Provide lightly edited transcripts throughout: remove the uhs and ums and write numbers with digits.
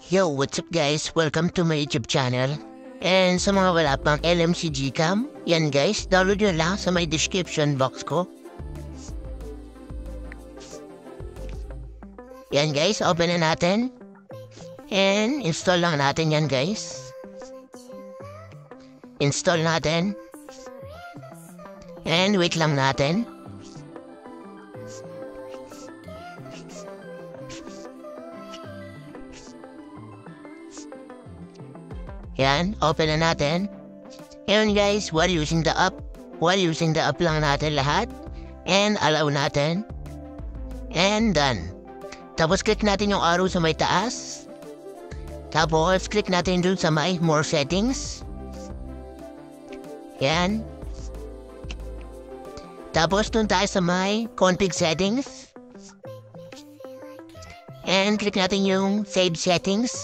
Yo, what's up guys? Welcome to my YouTube channel. And sa mga wala pang LMC Gcam, yan guys, download nyo lang sa may description box ko. Yan guys, open na natin. And install lang natin yan guys. Install natin. And wait lang natin. Yan, open na natin. And guys, while using the app lang natin lahat. And allow natin. And done. Tapos click natin yung arrow sa may taas. Tapos click natin dun sa may more settings. Yan. Tapos dun tayo sa may config settings. And click natin yung save settings.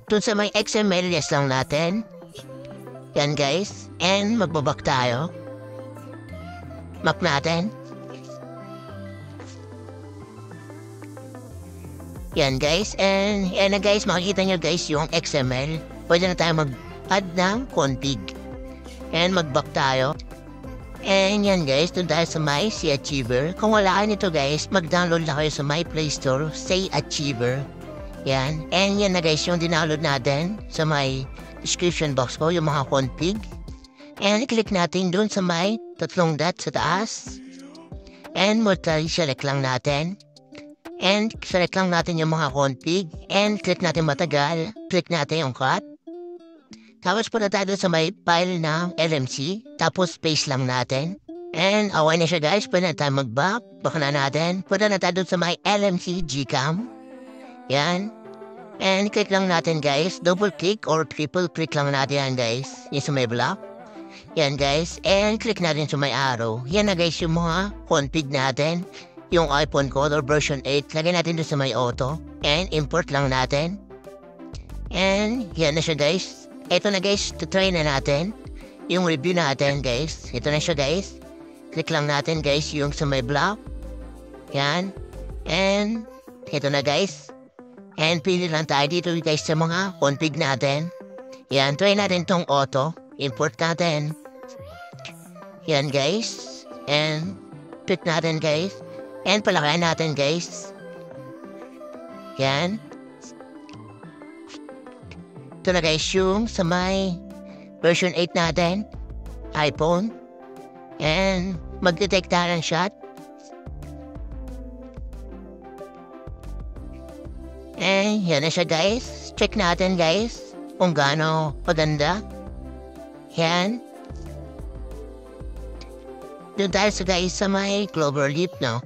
Dun sa may XML, yes lang natin. Yan guys. And magbabak tayo. Map natin. Yan guys. And yan na guys, makikita nyo guys yung XML. Pwede na tayo mag-add ng config. And magbak tayo. And yan guys, dun tayo sa my C Achiever. Kung wala kayo nito guys, mag-download lang kayo sa my Play Store, Say Achiever. Yan. And yan na guys yung dinownload natin sa may description box ko, yung mga config. And click natin dun sa may tatlong dot sa taas. And multi-select lang natin. And select lang natin yung mga config. And click natin matagal. Click natin yung cut. Tapos punta tayo sa may file ng LMC. Tapos paste lang natin. And okay na siya guys. Pwede na tayo mag-back. Baka na natin. Punta na tayo sa may LMC Gcam. Yan. And click lang natin guys. Double click or triple click lang natin yan guys. Yung sa may block. Yan guys. And click natin sa may arrow. Yan na guys yung mga config natin. Yung iPhone Color version 8. Lagay natin doon sa may auto. And import lang natin. And yan na siya guys. Ito na guys. Try na natin. Yung review natin guys. Ito na siya guys. Click lang natin guys yung sa may block. Yan. And ito na guys. And pili lang tayo dito guys sa mga config natin. Yan, try natin tong auto. Import natin. Yan guys. And click natin guys. And palakayan natin guys. Yan. Ito na guys yung sa may version 8 natin. iPhone. And mag-detect tayo ng shot. Eh, yan na siya guys. Check natin guys kung gaano paganda. Yan. Doon tayo sa guys sa may clover leaf, no?